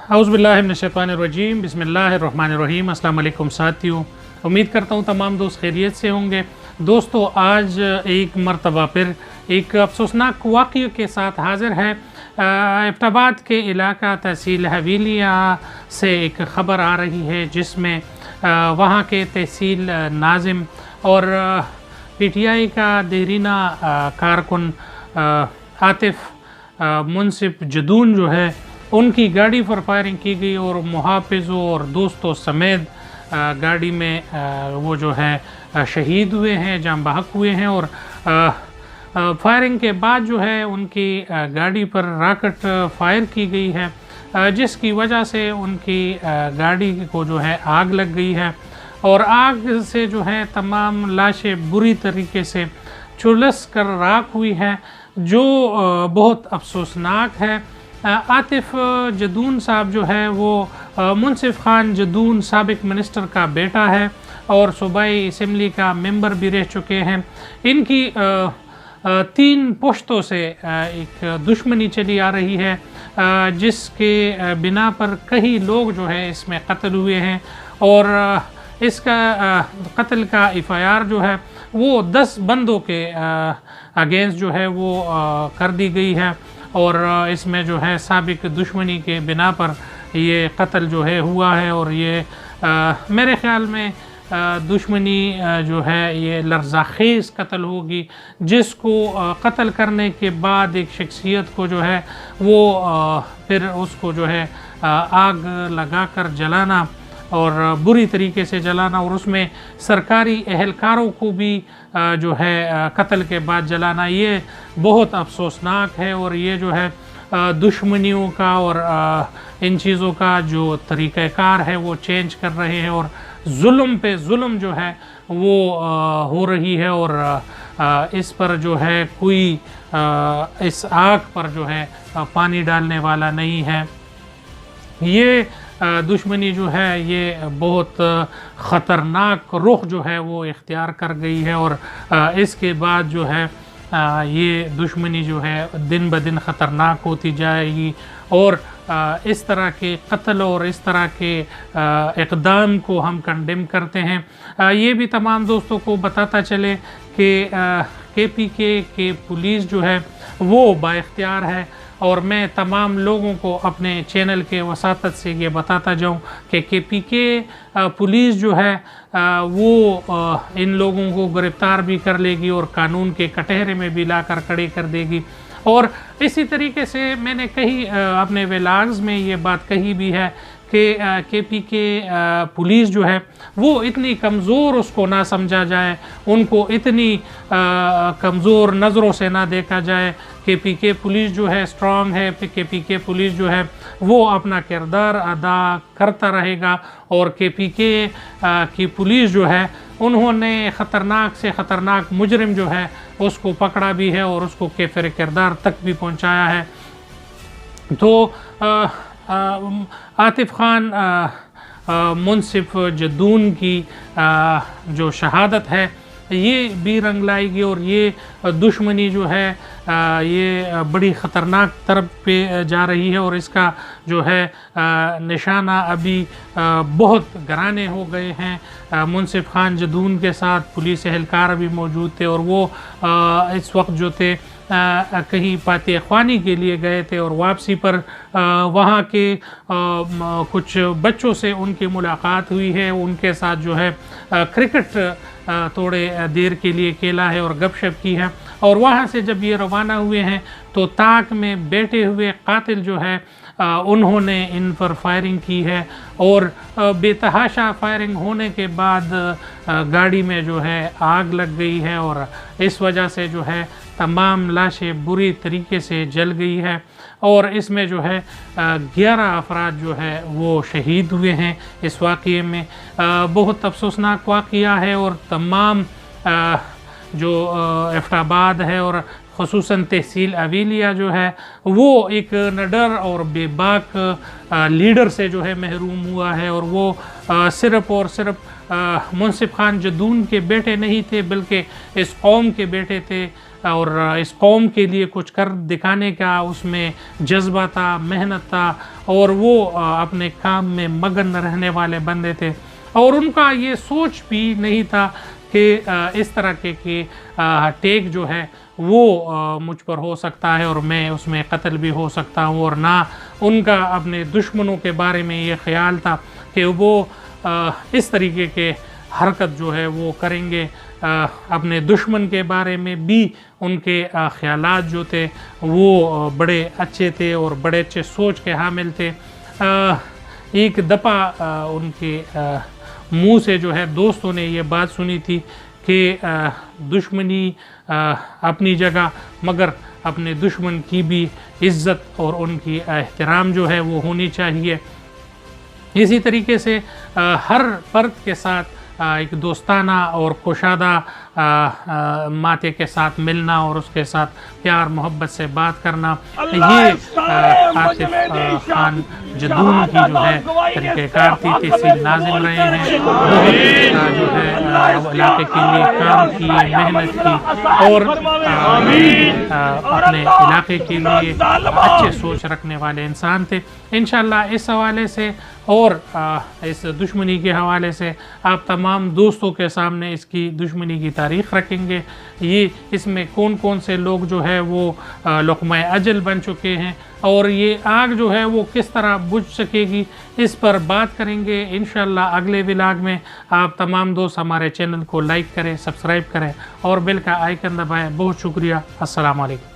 औज़ुबिल्लाहि मिनश्शैतानिर्रजीम बिस्मिल्लाहिर्रहमानिर्रहीम। अस्सलाम वालेकुम साथियों, उम्मीद करता हूँ तमाम दोस्त खैरियत से होंगे। दोस्तों, आज एक मरतबा फिर एक अफसोसनाक वाक़ये के साथ हाज़िर है। एबटाबाद के इलाका तहसील हवेलिया से एक ख़बर आ रही है जिसमें वहाँ के तहसील नाज़िम और पीटीआई का देरीना कारकुन आतिफ़ मुनसिफ जदून जो है, उनकी गाड़ी पर फायरिंग की गई और मुहाफ़िज़ों और दोस्तों समेत गाड़ी में वो जो है शहीद हुए हैं, जान बहक हुए हैं। और फायरिंग के बाद जो है उनकी गाड़ी पर रॉकेट फायर की गई है, जिसकी वजह से उनकी गाड़ी को जो है आग लग गई है और आग से जो है तमाम लाशें बुरी तरीके से झुलस कर राख हुई है, जो बहुत अफसोसनाक है। आतिफ़ जदून साहब जो है वो मुनसिफ खान जदून साबिक मिनिस्टर का बेटा है और सूबाई असम्बली का मेंबर भी रह चुके हैं। इनकी 3 पुश्तों से एक दुश्मनी चली आ रही है, जिसके बिना पर कई लोग जो है इसमें कत्ल हुए हैं और इसका कत्ल का एफआईआर जो है वो 10 बंदों के अगेंस्ट जो है वो कर दी गई है और इसमें जो है साबिक दुश्मनी के बिना पर ये कत्ल जो है हुआ है। और ये मेरे ख़्याल में दुश्मनी जो है ये लर्ज़ाखेज़ कत्ल होगी, जिसको कत्ल करने के बाद एक शख्सियत को जो है वो फिर उसको जो है आग लगा कर जलाना और बुरी तरीके से जलाना और उसमें सरकारी एहलकारों को भी जो है कत्ल के बाद जलाना, ये बहुत अफसोसनाक है। और ये जो है दुश्मनियों का और इन चीज़ों का जो तरीक़ाकार है वो चेंज कर रहे हैं और जुल्म पे जुल्म जो है वो हो रही है और इस पर जो है कोई इस आग पर जो है पानी डालने वाला नहीं है। ये दुश्मनी जो है ये बहुत ख़तरनाक रुख जो है वो इख्तियार कर गई है और इसके बाद जो है ये दुश्मनी जो है दिन ब दिन ख़तरनाक होती जाएगी और इस तरह के कत्ल और इस तरह के इक़दाम को हम कंडेम करते हैं। ये भी तमाम दोस्तों को बताता चले कि केपीके के पुलिस जो है वो बाइख्तियार है और मैं तमाम लोगों को अपने चैनल के वसातत से ये बताता जाऊं कि केपीके पुलिस जो है वो इन लोगों को गिरफ़्तार भी कर लेगी और कानून के कटहरे में भी लाकर खड़े कर देगी। और इसी तरीके से मैंने कहीं अपने व्लॉग्स में ये बात कही भी है कि केपीके पुलिस जो है वो इतनी कमज़ोर उसको ना समझा जाए, उनको इतनी कमज़ोर नज़रों से ना देखा जाए। केपीके पुलिस जो है स्ट्रांग है, केपीके पुलिस जो है वो अपना किरदार अदा करता रहेगा और केपीके की पुलिस जो है उन्होंने ख़तरनाक से ख़तरनाक मुजरिम जो है उसको पकड़ा भी है और उसको कैफ़िर किरदार तक भी पहुंचाया है। तो आतिफ़ खान मुनसिफ जदून की जो शहादत है ये भी रंग लाएगी और ये दुश्मनी जो है ये बड़ी ख़तरनाक तरफ पे जा रही है और इसका जो है निशाना अभी बहुत घराने हो गए हैं। मुनसिफ खान जदून के साथ पुलिस एहलकार भी मौजूद थे और वो इस वक्त जो थे कहीं पाते ख़वानी के लिए गए थे और वापसी पर वहाँ के कुछ बच्चों से उनकी मुलाकात हुई है। उनके साथ जो है क्रिकेट थोड़े देर के लिए खेला है और गपशप की है और वहाँ से जब ये रवाना हुए हैं तो ताक में बैठे हुए कातिल जो है उन्होंने इन पर फायरिंग की है और बेतहाशा फायरिंग होने के बाद गाड़ी में जो है आग लग गई है और इस वजह से जो है तमाम लाशें बुरी तरीके से जल गई है और इसमें जो है 11 अफराद जो है वो शहीद हुए हैं इस वाक़ये में। बहुत अफसोसनाक वाक़या है और तमाम जो एबटाबाद है और ख़ुसूसन तहसील हवेलिया जो है वो एक निडर और बेबाक लीडर से जो है महरूम हुआ है और वो सिर्फ़ और सिर्फ मुंसिफ खान जदून के बेटे नहीं थे, बल्कि इस कौम के बेटे थे और इस कौम के लिए कुछ कर दिखाने का उसमें जज्बा था, मेहनत था और वो अपने काम में मगन रहने वाले बंदे थे। और उनका ये सोच भी नहीं था कि इस तरह के टेक जो है वो मुझ पर हो सकता है और मैं उसमें कत्ल भी हो सकता हूँ, और ना उनका अपने दुश्मनों के बारे में ये ख्याल था कि वो इस तरीके के हरकत जो है वो करेंगे। अपने दुश्मन के बारे में भी उनके ख्यालात जो थे वो बड़े अच्छे थे और बड़े अच्छे सोच के हामिल थे। एक दफ़ा उनके मुंह से जो है दोस्तों ने ये बात सुनी थी कि दुश्मनी अपनी जगह, मगर अपने दुश्मन की भी इज़्ज़त और उनकी एहतराम जो है वो होनी चाहिए। इसी तरीके से हर फ़र्द के साथ एक दोस्ताना और कुशादा माते के साथ मिलना और उसके साथ प्यार मोहब्बत से बात करना, ये आतिफ खान जदून की जो है तरीक़ेकार थी। तहसील नाज़िम रहे हैं, बहुत जो है इलाके के लिए काम किए, मेहनत की और अपने इलाके के लिए अच्छे सोच रखने वाले इंसान थे। इंशाअल्लाह इस हवाले से और इस दुश्मनी के हवाले से आप तमाम दोस्तों के सामने इसकी दुश्मनी की तारीख़ रखेंगे। ये इसमें कौन कौन से लोग जो है वो लुक़्मा अजल बन चुके हैं और ये आग जो है वो किस तरह बुझ सकेगी, इस पर बात करेंगे इंशाअल्लाह अगले व्लॉग में। आप तमाम दोस्त हमारे चैनल को लाइक करें, सब्सक्राइब करें और बेल का आइकन दबाएं। बहुत शुक्रिया। अस्सलाम वालेकुम।